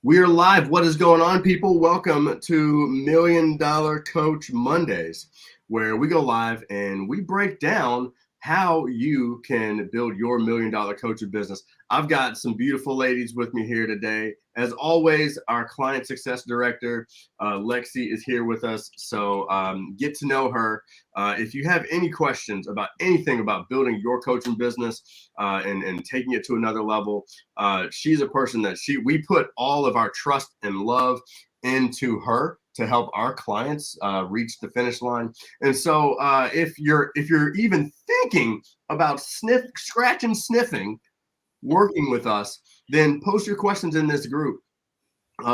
We are live. What is going on, people? Welcome to Million Dollar Coach Mondays, where we go live and we break down how you can build your $1 million coaching business. I've got some beautiful ladies with me here today. As always, our client success director, Lexi, is here with us. So get to know her. If you have any questions about anything about building your coaching business and taking it to another level, she's a person that we put all of our trust and love into her to help our clients reach the finish line. And so if you're even thinking about scratching, sniffing, working with us, then post your questions in this group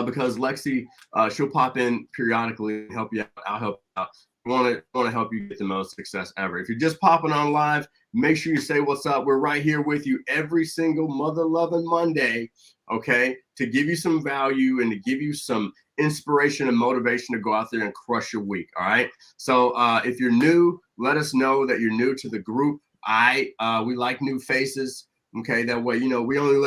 because Lexi, she'll pop in periodically and help you out. I'll help you out. We want to help you get the most success ever. If you're just popping on live, make sure you say what's up. We're right here with you every single mother-loving Monday, okay, to give you some value and to give you some inspiration and motivation to go out there and crush your week. All right. So if you're new, let us know that you're new to the group. We like new faces. Okay, that way, we only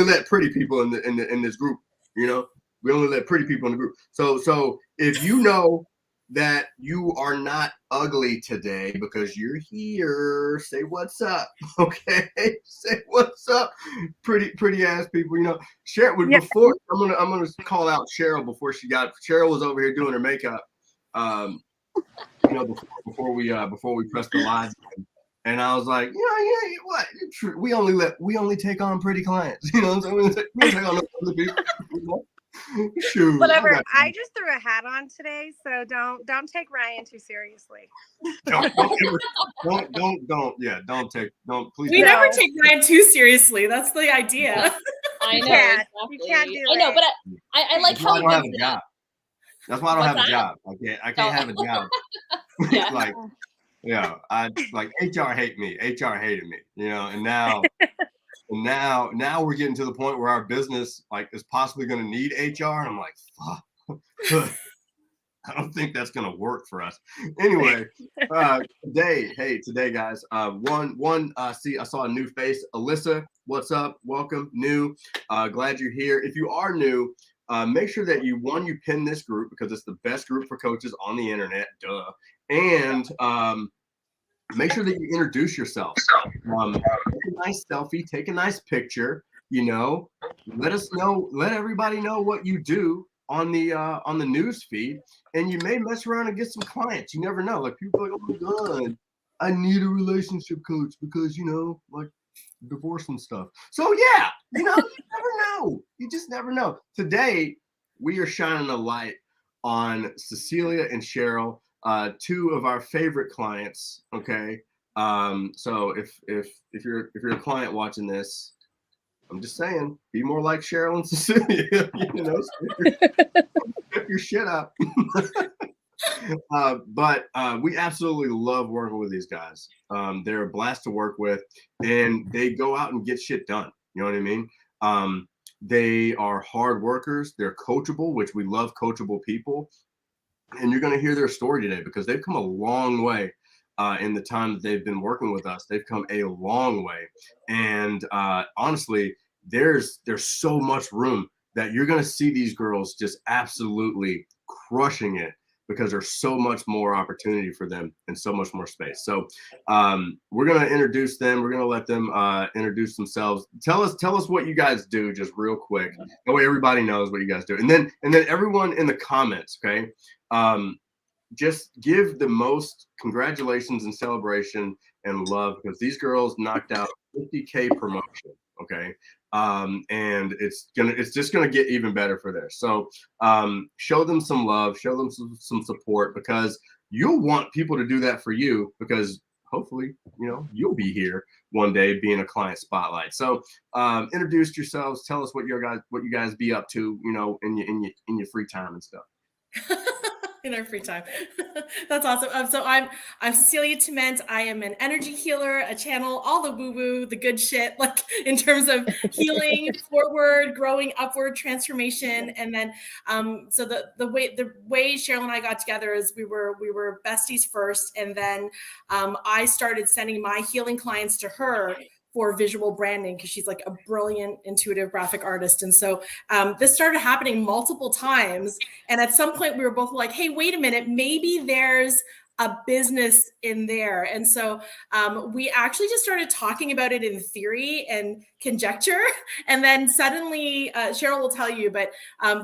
let pretty people in this group. We only let pretty people in the group. So if you know that you are not ugly today because you're here, say what's up. Okay, say what's up, pretty ass people. Share with before I'm gonna call out Cheryl before Cheryl was over here doing her makeup. Before we press the live. And I was like, what? We only take on pretty clients. We don't take on other people. Shoot, whatever. I just threw a hat on today, so don't take Ryan too seriously. Don't please. We never take Ryan too seriously. That's the idea. I know. You can't do I know, but I like how I don't have a job. That's why I don't have a job. I can't have a job. Yeah. Yeah, I like HR hate me. HR hated me, and now we're getting to the point where our business is possibly going to need HR. And I'm like, fuck, I don't think that's going to work for us. Anyway, today, guys, I saw a new face, Alyssa. What's up? Welcome, new. Glad you're here. If you are new, make sure that you pin this group because it's the best group for coaches on the internet. Duh. And make sure that you introduce yourself. Take a nice selfie, take a nice picture. Let us know. Let everybody know what you do on the news feed, and you may mess around and get some clients. You never know. Like people are like, oh my god, I need a relationship coach because divorce and stuff. So yeah, you never know. You just never know. Today we are shining a light on Cecilia and Cheryl. Two of our favorite clients. Okay. So if you're a client watching this, I'm just saying, be more like Cheryl and Cecilia, step your shit up. But we absolutely love working with these guys. They're a blast to work with and they go out and get shit done. You know what I mean? They are hard workers. They're coachable, which we love coachable people. And you're going to hear their story today because they've come a long way in the time that they've been working with us. They've come a long way. And honestly, there's so much room that you're going to see these girls just absolutely crushing it because there's so much more opportunity for them and so much more space. So we're going to introduce them. We're going to let them introduce themselves. Tell us what you guys do just real quick. That way everybody knows what you guys do. And then everyone in the comments, okay? Just give the most congratulations and celebration and love because these girls knocked out 50K promotion. Okay. And it's just gonna get even better for this. So show them some love, show them some support because you'll want people to do that for you because hopefully, you'll be here one day being a client spotlight. So introduce yourselves, tell us what you guys be up to, in your free time and stuff. In our free time. That's awesome. So I'm Cecilia Tement. I am an energy healer, a channel, all the woo-woo, the good shit, in terms of healing, forward, growing, upward, transformation. And then so the way Cheryl and I got together is we were besties first. And then I started sending my healing clients to her for visual branding because she's like a brilliant intuitive graphic artist. And so this started happening multiple times. And at some point we were both like, hey, wait a minute, maybe there's a business in there. And so we actually just started talking about it in theory and conjecture. And then suddenly, Cheryl will tell you, but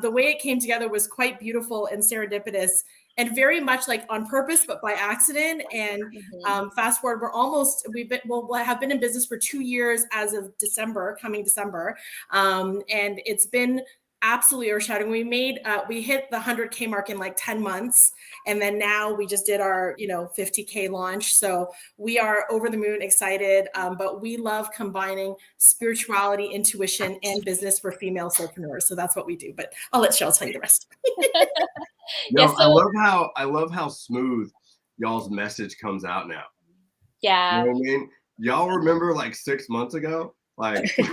the way it came together was quite beautiful and serendipitous and very much like on purpose, but by accident. And fast forward, we'll have been in business for 2 years as of coming December. And it's been absolutely earth-shattering. We hit the 100K mark in like 10 months. And then now we just did our, 50K launch. So we are over the moon excited, but we love combining spirituality, intuition, and business for female soulpreneurs. So that's what we do, but I'll let Cheryl tell you the rest. I love how smooth y'all's message comes out now. Yeah. You know what I mean? Y'all remember like 6 months ago? Like we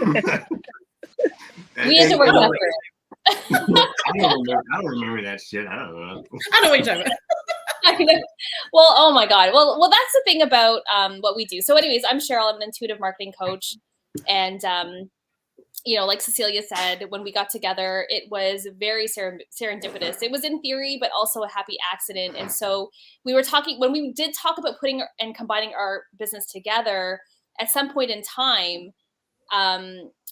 had to work on it. I don't remember that shit. I don't know. I know what you're talking about. Well, oh my God. Well, that's the thing about what we do. So anyways, I'm Cheryl. I'm an intuitive marketing coach. And, like Cecilia said, when we got together, it was very serendipitous. It was in theory, but also a happy accident. And so when we did talk about putting and combining our business together, at some point in time,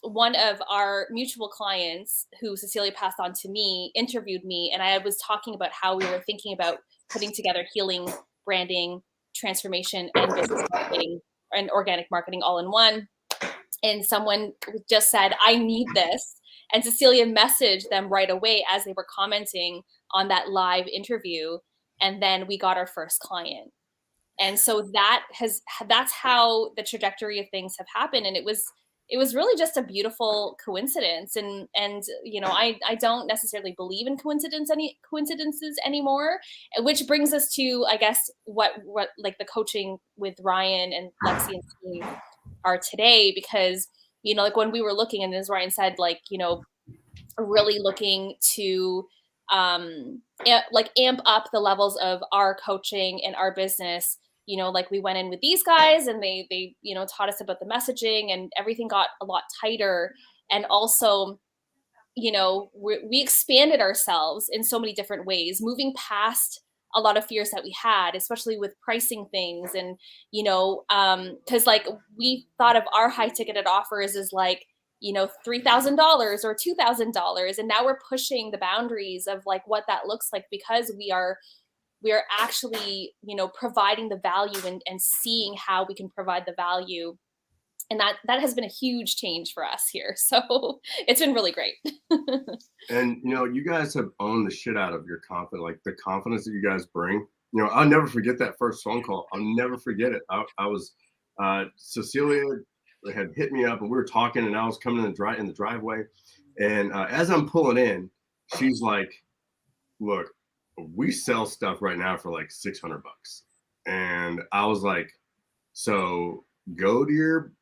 one of our mutual clients who Cecilia passed on to me interviewed me, and I was talking about how we were thinking about putting together healing, branding, transformation, and business marketing and organic marketing all in one. And someone just said, I need this. And Cecilia messaged them right away as they were commenting on that live interview. And then we got our first client. And so that's how the trajectory of things have happened. And it was really just a beautiful coincidence. And I don't necessarily believe in coincidences anymore, which brings us to, I guess, what like the coaching with Ryan and Lexi and Steve are today, because, like when we were looking, and as Ryan said, like, really looking to amp up the levels of our coaching and our business. Like we went in with these guys and they taught us about the messaging, and everything got a lot tighter. And also, we expanded ourselves in so many different ways, moving past a lot of fears that we had, especially with pricing things. And, because like we thought of our high ticketed offers as like, $3,000 or $2,000. And now we're pushing the boundaries of like what that looks like, because we are actually, providing the value and seeing how we can provide the value. And that has been a huge change for us here. So it's been really great. And, you guys have owned the shit out of your confidence, like the confidence that you guys bring. I'll never forget that first phone call. I'll never forget it. I was, Cecilia had hit me up and we were talking, and I was coming in the driveway. And as I'm pulling in, she's like, look, we sell stuff right now for like $600. And I was like, so go to your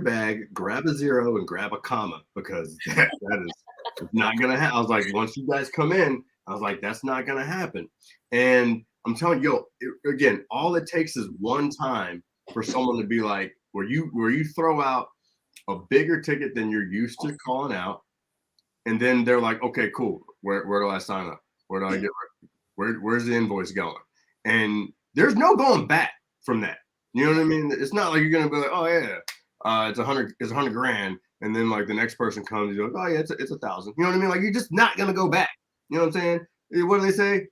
bag, grab a zero and grab a comma, because that is not going to happen. I was like, once you guys come in, I was like, that's not going to happen. And I'm telling you, again, all it takes is one time for someone to be like, where you throw out a bigger ticket than you're used to calling out. And then they're like, okay, cool. Where do I sign up? Where do I get where's the invoice going? And there's no going back from that. You know what I mean? It's not like you're gonna be like, oh yeah, it's $100 grand, and then like the next person comes and you're like, oh yeah, it's $1,000. You know what I mean? Like you're just not gonna go back. You know what I'm saying? What do they say?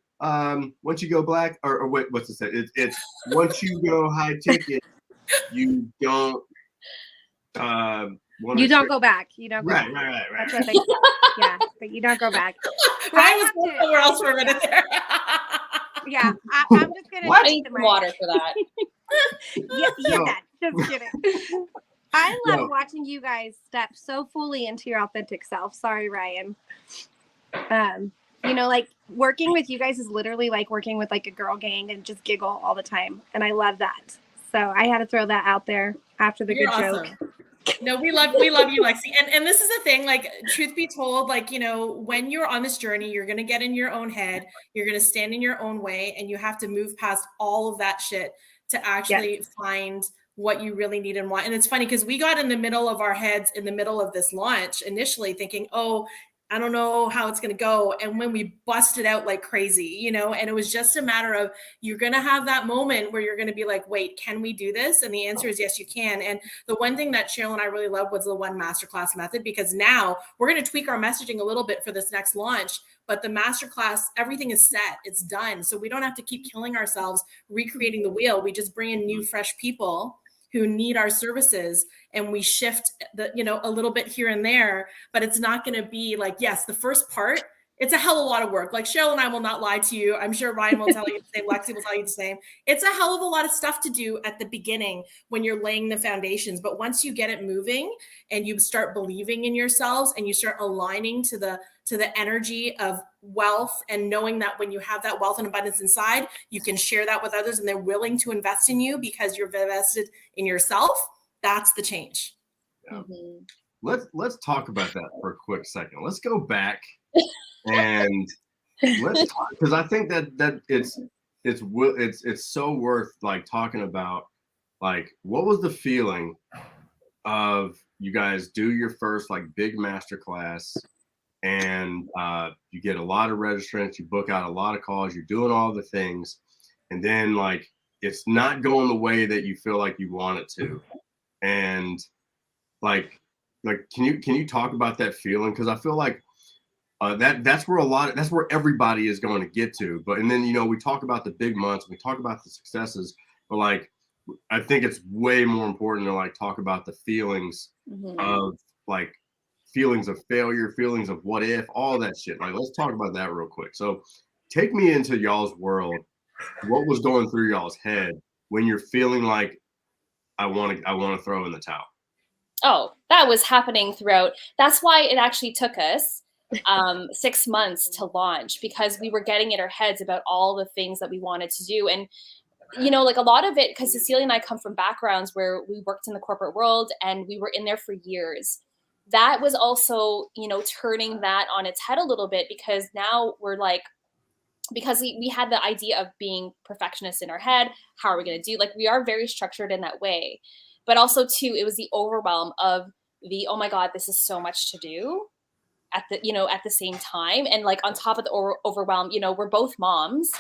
Once you go black, or what's it say? It's once you go high ticket, you don't. You don't go back. You don't go right, back. Right. That's what they say. Yeah, but you don't go back. Ryan was going somewhere else for a minute there. Yeah, I'm just gonna I need some water for that. that. Just kidding. I love watching you guys step so fully into your authentic self. Sorry, Ryan. Like working with you guys is literally like working with like a girl gang and just giggle all the time, and I love that. So I had to throw that out there after the You're good awesome. joke. No, we love you, Lexi. And this is the thing, like, truth be told, like, when you're on this journey, you're going to get in your own head, you're going to stand in your own way, and you have to move past all of that shit to actually find what you really need and want. And it's funny because we got in the middle of our heads in the middle of this launch initially thinking, oh, I don't know how it's going to go. And when we busted out like crazy, you know, and it was just a matter of, you're going to have that moment where you're going to be like, wait, can we do this? And the answer is yes, you can. And the one thing that Cheryl and I really loved was the one masterclass method, because now we're going to tweak our messaging a little bit for this next launch. But the masterclass, everything is set, it's done. So we don't have to keep killing ourselves, recreating the wheel. We just bring in new, fresh people who need our services, and we shift the, you know, a little bit here and there, but it's not going to be like, yes, the first part, it's a hell of a lot of work. Like Cheryl and I will not lie to you. I'm sure Ryan will tell you the same. Lexi will tell you the same. It's a hell of a lot of stuff to do at the beginning when you're laying the foundations. But once you get it moving and you start believing in yourselves and you start aligning to the energy of wealth, and knowing that when you have that wealth and abundance inside, you can share that with others and they're willing to invest in you because you're invested in yourself, that's the change. Yeah. Mm-hmm. Let's talk about that for a quick second. Let's go back and let's talk, because I think that it's so worth like talking about, like, what was the feeling of you guys do your first like big masterclass, and you get a lot of registrants, you book out a lot of calls, you're doing all the things, and then like it's not going the way that you feel like you want it to, and like can you talk about that feeling? Because I feel like that's where everybody is going to get to. But and then, you know, we talk about the big months, we talk about the successes, but like I think it's way more important to like talk about the feelings of like feelings of failure, feelings of what if, all that shit. Like, let's talk about that real quick. So take me into y'all's world. What was going through y'all's head when you're feeling like I want to throw in the towel? Oh, that was happening throughout. That's why it actually took us 6 months to launch, because we were getting in our heads about all the things that we wanted to do. And, you know, like a lot of it, because Cecilia and I come from backgrounds where we worked in the corporate world and we were in there for years. That was also, you know, turning that on its head a little bit, because now we're like, because we had the idea of being perfectionists in our head. How are we going to do? Like, we are very structured in that way. But also, too, it was the overwhelm of the, oh my God, this is so much to do at the, you know, at the same time. And like on top of the overwhelm, you know, we're both moms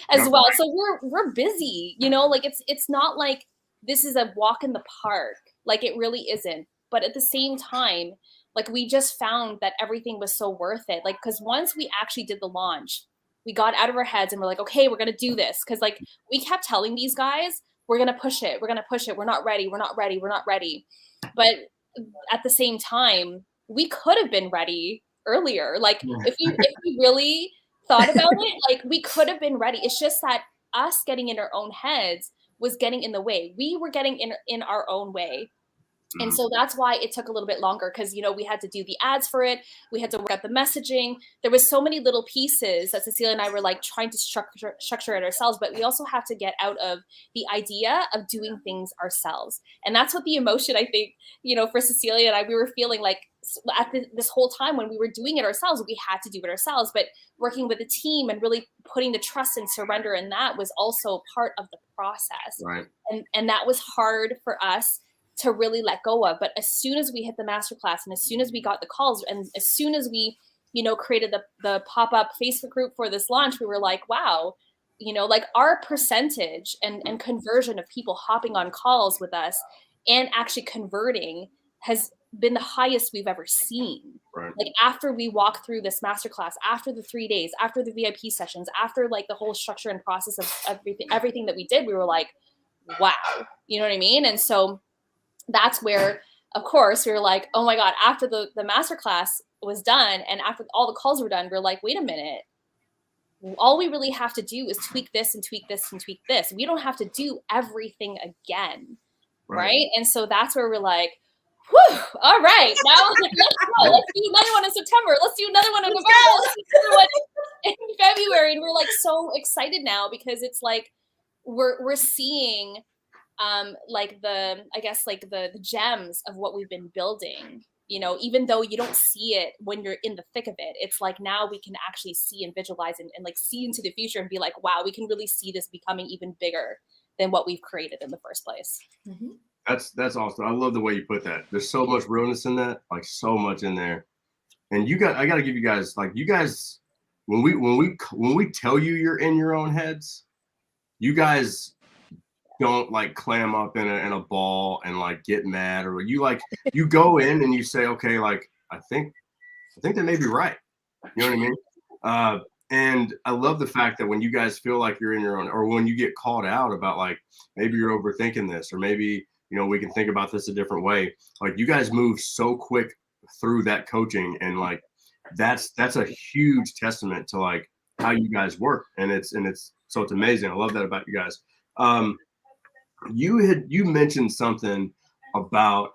as well. So we're busy, you know, like it's not like this is a walk in the park. Like, it really isn't. But at the same time, like, we just found that everything was so worth it. Like, because once we actually did the launch, we got out of our heads and we're like, okay, we're going to do this. Because like we kept telling these guys, we're going to push it. We're going to push it. We're not ready. We're not ready. We're not ready. But at the same time, we could have been ready earlier. Like, if we really thought about it, like, we could have been ready. It's just that us getting in our own heads was getting in the way. We were getting in our own way. And so that's why it took a little bit longer, because, you know, we had to do the ads for it. We had to work out the messaging. There was so many little pieces that Cecilia and I were like trying to structure it ourselves. But we also have to get out of the idea of doing things ourselves. And that's what the emotion, I think, you know, for Cecilia and I, we were feeling like at this whole time when we were doing it ourselves, we had to do it ourselves. But working with a team and really putting the trust and surrender in that was also part of the process. Right. And that was hard for us to really let go of. But as soon as we hit the masterclass, and as soon as we got the calls, and as soon as we, you know, created the pop-up Facebook group for this launch, we were like, wow, you know, like our percentage and conversion of people hopping on calls with us and actually converting has been the highest we've ever seen. Right. Like, after we walk through this masterclass, after the 3 days, after the VIP sessions, after like the whole structure and process of everything that we did, we were like, wow, you know what I mean? And so that's where, of course, we were like, oh my God, after the masterclass was done and after all the calls were done, we're like, wait a minute. All we really have to do is tweak this and tweak this and tweak this. We don't have to do everything again. Right? And so that's where we're like, whew, all right, now let's go. Let's do another one in September. Let's do another one in November. Let's do another one in February. And we're like so excited now, because it's like we're seeing like the gems of what we've been building, you know, even though you don't see it when you're in the thick of it. It's like now we can actually see and visualize and like see into the future and be like, wow, we can really see this becoming even bigger than what we've created in the first place. Mm-hmm. That's awesome. I love the way you put that. There's so much realness in that, like so much in there. And I got to give you guys, like, you guys, when we tell you you're in your own heads, you guys don't like clam up in a ball and like get mad, or you go in and you say, okay, like I think that may be right. You know what I mean? And I love the fact that when you guys feel like you're in your own, or when you get called out about like maybe you're overthinking this, or maybe we can think about this a different way. Like you guys move so quick through that coaching, and like that's a huge testament to like how you guys work, and it's amazing. I love that about you guys. You mentioned something about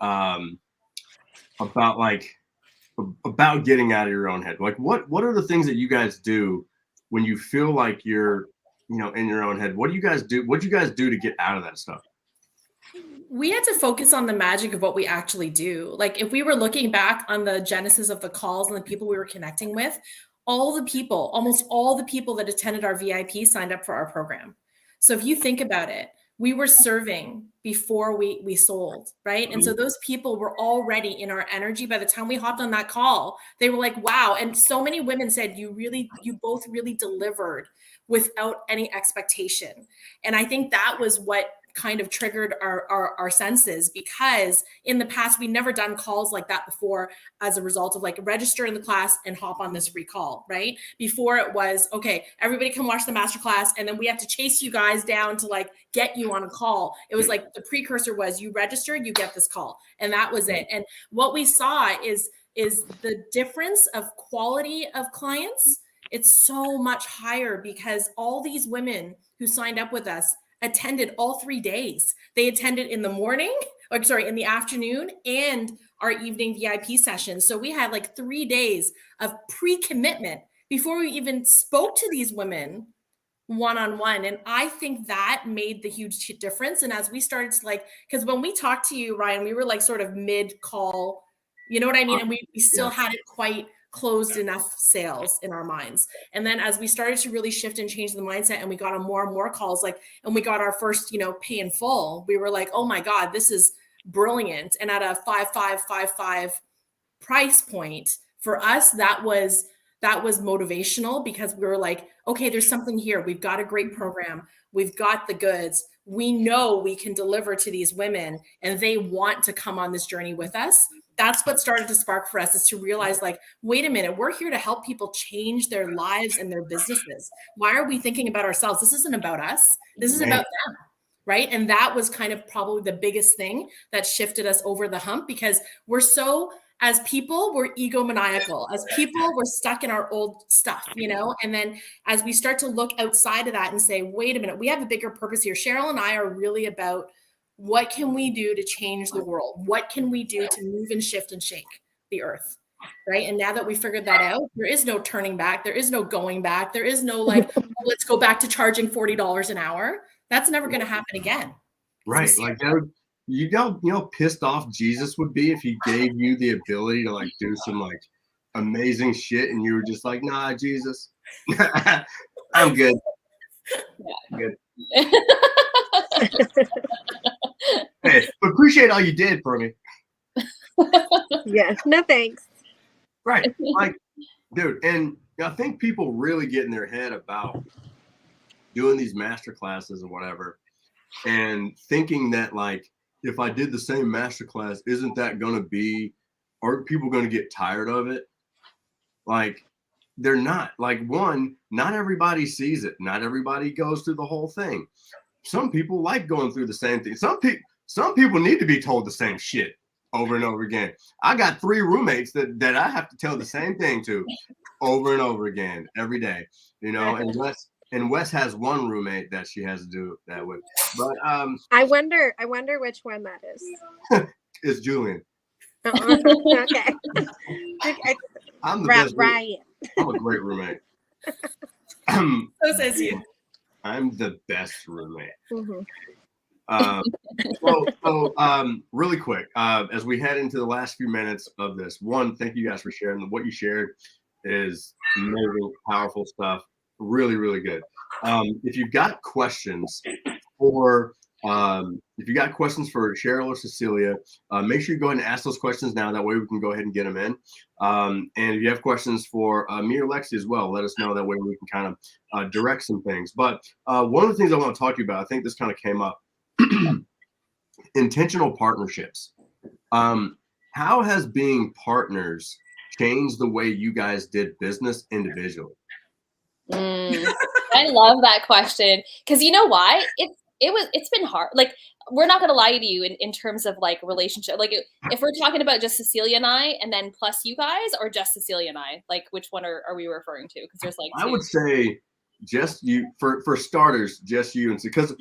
getting out of your own head. Like what are the things that you guys do when you feel like you're in your own head? What do you guys do? What do you guys do to get out of that stuff? We had to focus on the magic of what we actually do. Like if we were looking back on the genesis of the calls and the people we were connecting with, almost all the people that attended our VIP signed up for our program. So if you think about it, we were serving before we sold, right? And so those people were already in our energy. By the time we hopped on that call, they were like, wow. And so many women said, you both really delivered without any expectation. And I think that was what kind of triggered our senses, because in the past we never done calls like that before, as a result of like register in the class and hop on this free call, right? Before it was, okay, everybody come watch the masterclass, and then we have to chase you guys down to like get you on a call. It was like the precursor was you registered, you get this call, and that was it. And what we saw is the difference of quality of clients. It's so much higher because all these women who signed up with us attended all 3 days. They attended in the morning, in the afternoon, and our evening VIP session. So we had like 3 days of pre-commitment before we even spoke to these women one-on-one. And I think that made the huge difference. And as we started to because when we talked to you, Ryan, we were like sort of mid-call, you know what I mean? And we still hadn't quite closed enough sales in our minds. And then as we started to really shift and change the mindset, and we got on more and more calls, and we got our first, pay in full, we were like, oh my God, this is brilliant. And at a 5,555 price point for us, that was motivational, because we were like, okay, there's something here. We've got a great program. We've got the goods. We know we can deliver to these women, and they want to come on this journey with us. That's what started to spark for us, is to realize wait a minute, we're here to help people change their lives and their businesses. Why are we thinking about ourselves? This isn't about us. This is about them. Right. And that was kind of probably the biggest thing that shifted us over the hump, because as people, we're egomaniacal. As people, we're stuck in our old stuff, and then as we start to look outside of that and say, wait a minute, we have a bigger purpose here. Cheryl and I are really about, what can we do to change the world? What can we do to move and shift and shake the earth? Right. And now that we figured that out, there is no turning back. There is no going back. There is no let's go back to charging $40 an hour. That's never going to happen again. Right. Like that, you know, pissed off Jesus would be if he gave you the ability to do some amazing shit, and you were just like, nah, Jesus, I'm good. Yeah. Good. Hey, appreciate all you did for me. Yeah, no thanks. Right. Dude, and I think people really get in their head about doing these master classes or whatever, and thinking that if I did the same master class, isn't that are people going to get tired of it? They're not. One, not everybody sees it. Not everybody goes through the whole thing. Some people like going through the same thing. Some people need to be told the same shit over and over again. I got 3 roommates that I have to tell the same thing to over and over again every day, and Wes has 1 roommate that she has to do that with. But I wonder which one that is. It's Julian. Okay. I'm the best. Ryan. I'm a great roommate. So says you. I'm the best roommate. Mm-hmm. Really quick, as we head into the last few minutes of this, one, thank you guys for sharing. What you shared is amazing, powerful stuff. Really, really good. If you've got questions for if you got questions for Cheryl or Cecilia, make sure you go ahead and ask those questions now. That way we can go ahead and get them in. And if you have questions for me or Lexi as well, let us know. That way we can kind of direct some things. But one of the things I want to talk to you about, I think this kind of came up, intentional partnerships. How has being partners changed the way you guys did business individually? I love that question, because you know why? It's been hard. Like, we're not gonna lie to you in terms of like relationship. Like, if we're talking about just Cecilia and I, and then plus you guys, or just Cecilia and I, like which one are we referring to? Because there's like I two. would say just you, for starters, just you, and because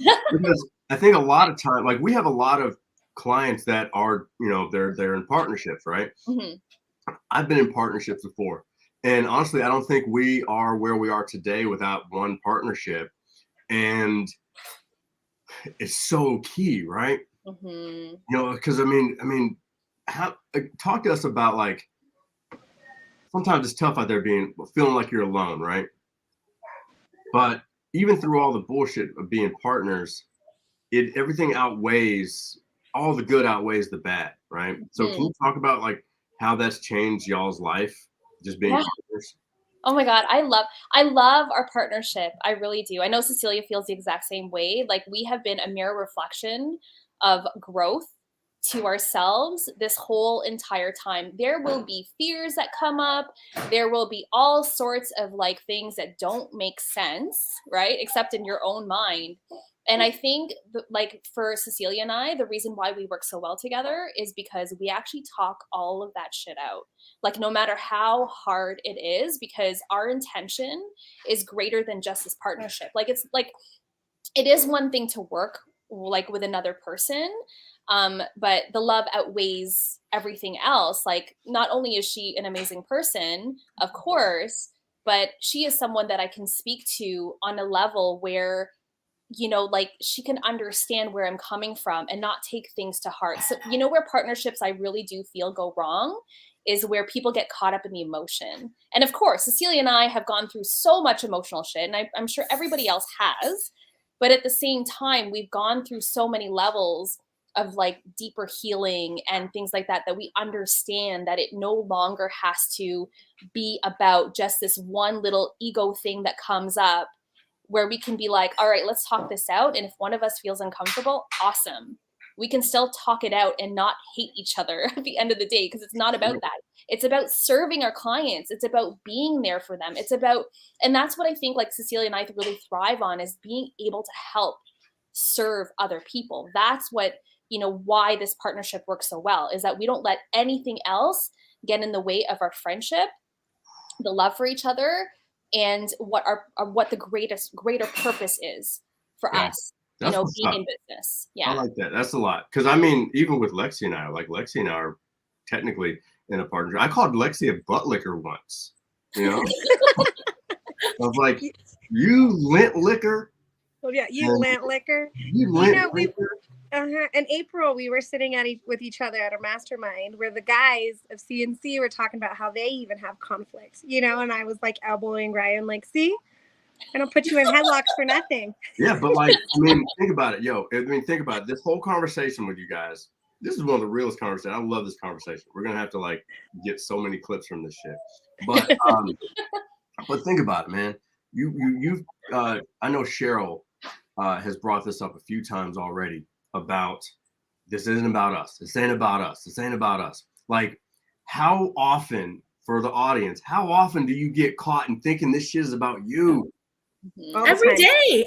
I think a lot of time, like we have a lot of clients that are, you know, they're in partnerships, right? Mm-hmm. I've been in partnerships before, and honestly, I don't think we are where we are today without one partnership, and it's so key, right? Mm-hmm. You know, because I mean, how talk to us about, like, sometimes it's tough out there feeling like you're alone, right? But even through all the bullshit of being partners, everything outweighs, all the good outweighs the bad, right? So can you talk about like how that's changed y'all's life, just being partners? Oh my God, I love our partnership. I really do. I know Cecilia feels the exact same way. Like, we have been a mirror reflection of growth to ourselves this whole entire time. There will be fears that come up. There will be all sorts of like things that don't make sense, right? Except in your own mind. And I think like for Cecilia and I, the reason why we work so well together is because we actually talk all of that shit out. Like, no matter how hard it is, because our intention is greater than just this partnership. Like, it's like, it is one thing to work like with another person, but the love outweighs everything else. Like, not only is she an amazing person, of course, but she is someone that I can speak to on a level where, you know, like, she can understand where I'm coming from and not take things to heart. So, you know, where partnerships I really do feel go wrong is where people get caught up in the emotion. And of course, Cecilia and I have gone through so much emotional shit, and I'm sure everybody else has. But at the same time, we've gone through so many levels of like deeper healing and things like that, that we understand that it no longer has to be about just this one little ego thing that comes up, where we can be like, all right, let's talk this out. And if one of us feels uncomfortable, awesome. We can still talk it out and not hate each other at the end of the day, because it's not about that. It's about serving our clients. It's about being there for them. It's about, and that's what I think like Cecilia and I really thrive on, is being able to help serve other people. That's what, you know, why this partnership works so well, is that we don't let anything else get in the way of our friendship, the love for each other, and what the greater purpose is for us, you know, being in business. Yeah. I like that. That's a lot. Because I mean, even with Lexi and I, like Lexi and I are technically in a partnership. I called Lexi a butt licker once, you know? I was like, you lint liquor? Well, yeah, you lint liquor. You lint liquor? In April, we were sitting with each other at a mastermind where the guys of CNC were talking about how they even have conflicts, you know, and I was like elbowing Ryan, like, see, I don't put you in headlocks for nothing. Yeah, but like, I mean, think about it, think about it. This whole conversation with you guys, this is one of the realest conversations. I love this conversation. We're going to have to like get so many clips from this shit. But, but think about it, man. I know Cheryl has brought this up a few times already, about this isn't about us. This ain't about us. This ain't about us. Like, how often, for the audience, how often do you get caught in thinking this shit is about you? Every day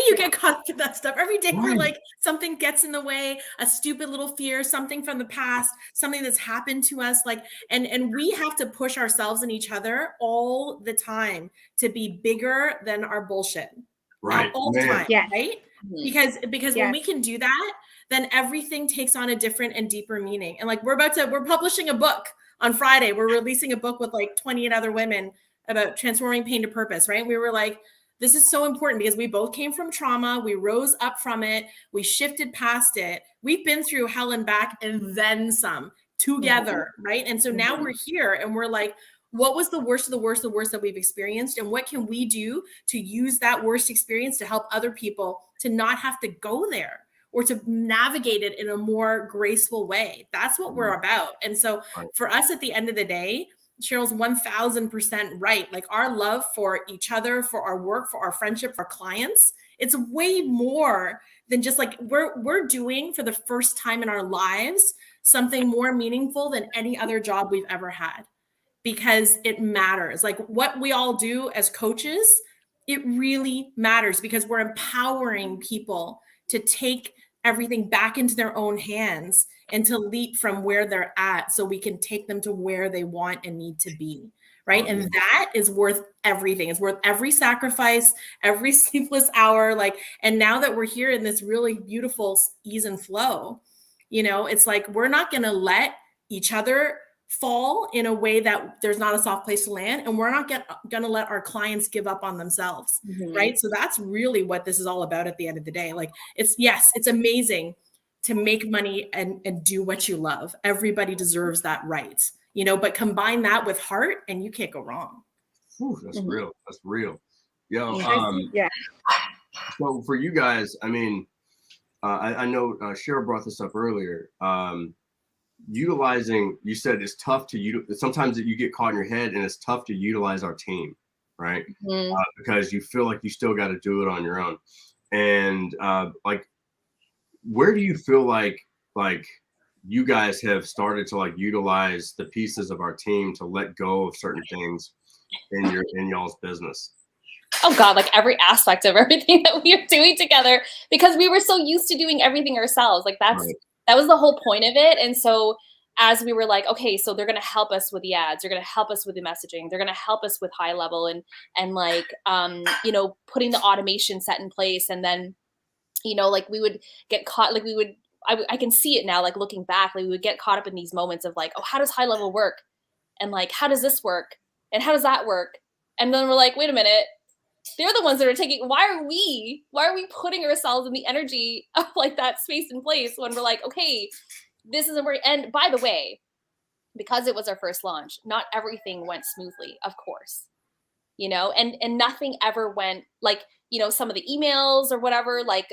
you get caught up in that stuff. Every day we're like, something gets in the way, a stupid little fear, something from the past, something that's happened to us. Like, and we have to push ourselves and each other all the time to be bigger than our bullshit. Right. All the time. Yes. Right. Because when we can do that, then everything takes on a different and deeper meaning. And like, we're publishing a book on Friday. We're releasing a book with like 28 other women about transforming pain to purpose. Right. We were like, this is so important because we both came from trauma. We rose up from it. We shifted past it. We've been through hell and back and then some together. Right. And so now we're here and we're like, What was the worst of the worst that we've experienced? And what can we do to use that worst experience to help other people to not have to go there or to navigate it in a more graceful way? That's what we're about. And so for us at the end of the day, Cheryl's 1000% right. Like our love for each other, for our work, for our friendship, for our clients, it's way more than just like we're doing for the first time in our lives something more meaningful than any other job we've ever had, because it matters. Like what we all do as coaches, it really matters because we're empowering people to take everything back into their own hands and to leap from where they're at so we can take them to where they want and need to be. Right. And that is worth everything. It's worth every sacrifice, every sleepless hour. Like, and now that we're here in this really beautiful ease and flow, you know, it's like, we're not going to let each other fall in a way that there's not a soft place to land. And we're not going to let our clients give up on themselves. Right. So that's really what this is all about at the end of the day. Like it's amazing to make money and do what you love. Everybody deserves that right. You know, but combine that with heart and you can't go wrong. Whew, that's real. That's real. Yo, Yeah. So for you guys, I mean, I know Cheryl brought this up earlier. Utilizing, you said it's tough to sometimes you get caught in your head and it's tough to utilize our team, right? Because you feel like you still got to do it on your own. And like, where do you feel like you guys have started to like utilize the pieces of our team to let go of certain things in y'all's business? Oh God, like every aspect of everything that we are doing together, because we were so used to doing everything ourselves. Like that was the whole point of it. And so as we were like, okay, so they're going to help us with the ads, they're going to help us with the messaging, they're going to help us with high level and like, you know, putting the automation set in place. And then, you know, like we would get caught, like I can see it now, like looking back, like we would get caught up in these moments of like, oh, how does high level work? And like, how does this work? And how does that work? And then we're like, wait a minute, they're the ones that are taking, why are we putting ourselves in the energy of like that space and place when we're like, okay, this isn't where, and by the way, because it was our first launch, not everything went smoothly, of course, you know, and nothing ever went like, you know, some of the emails or whatever, like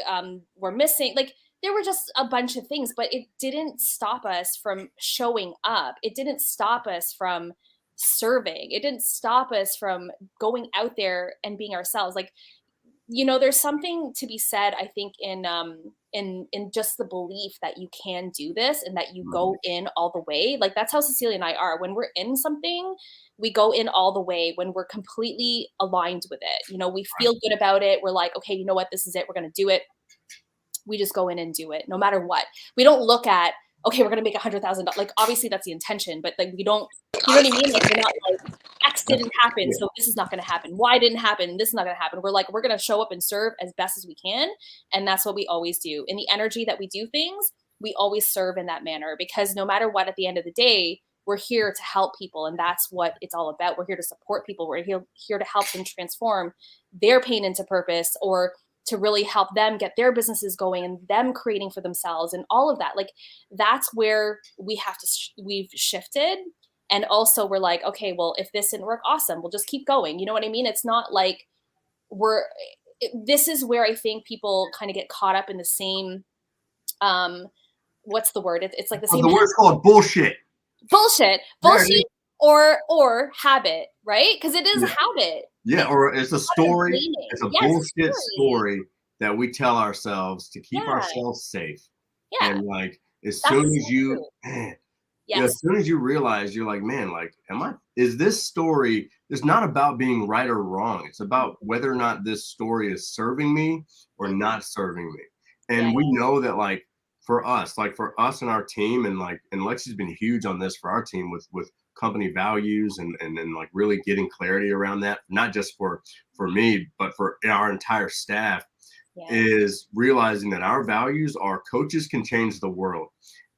were missing, like there were just a bunch of things, but it didn't stop us from showing up. It didn't stop us from serving. It didn't stop us from going out there and being ourselves. Like, you know, there's something to be said, I think, in just the belief that you can do this and that you go in all the way. Like that's how Cecilia and I are. When we're in something, we go in all the way. When we're completely aligned with it, you know, we feel good about it. We're like, okay, you know what, this is it. We're going to do it. We just go in and do it no matter what. We don't look at, okay, we're going to make $100,000. Like, obviously that's the intention, but like, we don't, you know what I mean? Like, we're not like, X didn't happen, so this is not going to happen. Y didn't happen, this is not going to happen. We're like, we're going to show up and serve as best as we can. And that's what we always do. In the energy that we do things, we always serve in that manner, because no matter what, at the end of the day, we're here to help people. And that's what it's all about. We're here to support people. We're here to help them transform their pain into purpose, or to really help them get their businesses going and them creating for themselves and all of that. Like that's where we have to, we've shifted. And also we're like, okay, well, if this didn't work, awesome, we'll just keep going. You know what I mean? It's not like this is where I think people kind of get caught up in the same, what's the word? It's like the same. The word's called bullshit. Bullshit or habit, right? Because it is a habit. Yeah, or it's a story. It's a bullshit story that we tell ourselves to keep ourselves safe. Yeah. And like as soon as you realize, you're like, man, like, is this story, it's not about being right or wrong. It's about whether or not this story is serving me or not serving me. And we know that like for us and our team, and Lexi's been huge on this for our team with company values and like really getting clarity around that, not just for me, but for our entire staff, is realizing that our values are coaches can change the world.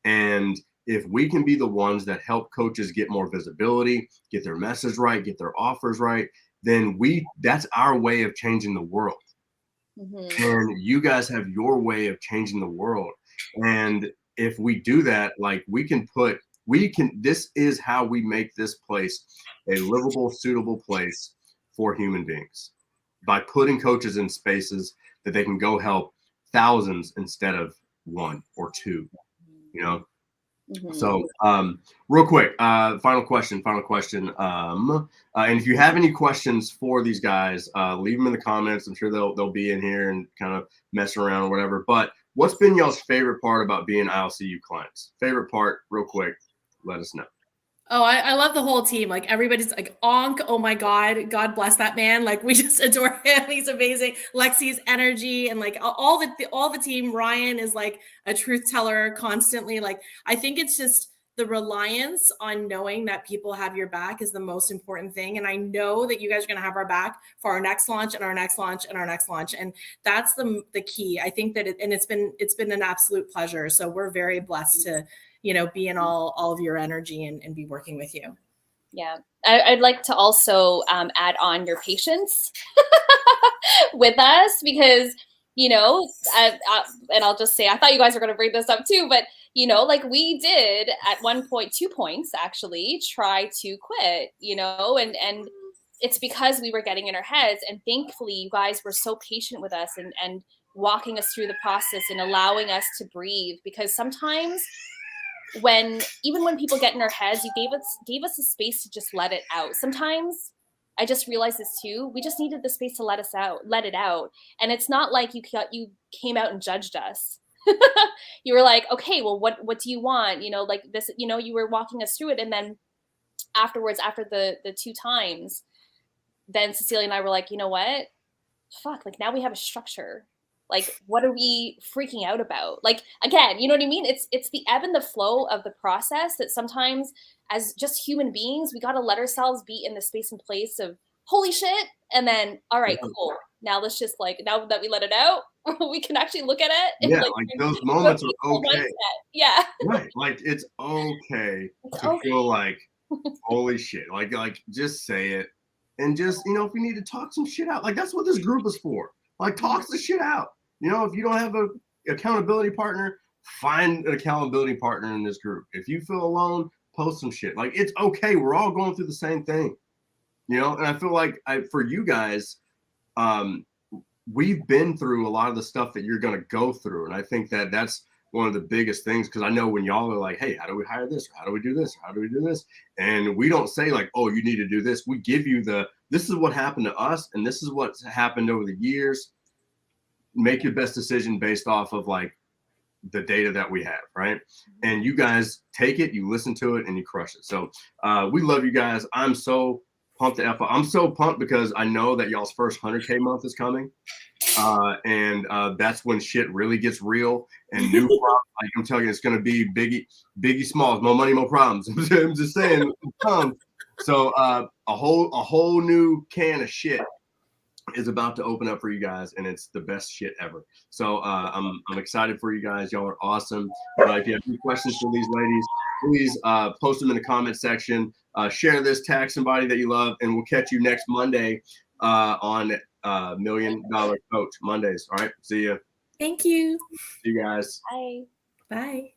And if we can be the ones that help coaches get more visibility, get their message right, get their offers right, then that's our way of changing the world. And you guys have your way of changing the world. And if we do that, like we can put This is how we make this place a livable, suitable place for human beings, by putting coaches in spaces that they can go help thousands instead of one or two, you know? Mhm. So real quick, final question. And if you have any questions for these guys, leave them in the comments. I'm sure they'll be in here and kind of mess around or whatever. But what's been y'all's favorite part about being ILCU clients? Favorite part, real quick, let us know. Oh, I love the whole team. Like everybody's like Onk. Oh my God, God bless that man. Like we just adore him. He's amazing. Lexi's energy and like all the team. Ryan is like a truth teller constantly. Like I think it's just the reliance on knowing that people have your back is the most important thing. And I know that you guys are going to have our back for our next launch and our next launch and our next launch. And that's the key. I think that it's been an absolute pleasure. So we're very blessed to, be in all of your energy and be working with you. Yeah. I'd like to also add on your patience with us because, and I'll just say, I thought you guys were going to bring this up too, but, like we did at 2 points actually try to quit, and it's because we were getting in our heads, and thankfully you guys were so patient with us and walking us through the process and allowing us to breathe, because sometimes even when people get in our heads, you gave us a space to just let it out. Sometimes I just realized this too. We just needed the space to let it out. And it's not like you came out and judged us. You were like, okay, well, what do you want? Like this, you were walking us through it. And then afterwards, after the 2 times, then Cecilia and I were like, you know what? Fuck, like now we have a structure. Like, what are we freaking out about? Like, again, you know what I mean? It's the ebb and the flow of the process that sometimes as just human beings, we got to let ourselves be in the space and place of holy shit. And then, all right, cool. Now let's just now that we let it out, we can actually look at it. And yeah, like those moments are okay. Yeah. Right. Like it's okay to feel like, holy shit. Like just say it. And just, if you need to talk some shit out, like that's what this group is for. Like talk the shit out. If you don't have a accountability partner, find an accountability partner in this group. If you feel alone, post some shit. Like it's okay. We're all going through the same thing, and I feel like for you guys, we've been through a lot of the stuff that you're going to go through. And I think that that's one of the biggest things, because I know when y'all are like, hey, how do we hire this? Or how do we do this? Or how do we do this? And we don't say like, oh, you need to do this. We give you this is what happened to us. And this is what's happened over the years. Make your best decision based off of like the data that we have, right? And you guys take it, you listen to it, and you crush it. So we love you guys. I'm so pumped I'm so pumped because I know that y'all's first 100K month is coming. And that's when shit really gets real and new problems. Like I'm telling you, it's gonna be Biggie Smalls, more money, more problems. I'm just saying. So a whole new can of shit is about to open up for you guys, and it's the best shit ever. So I'm excited for you guys. Y'all are awesome. If you have any questions for these ladies, please post them in the comment section. Share this, tag somebody that you love, and we'll catch you next Monday on $1 Million Coach Mondays. All right, see you. Thank you. See you guys. Bye. Bye.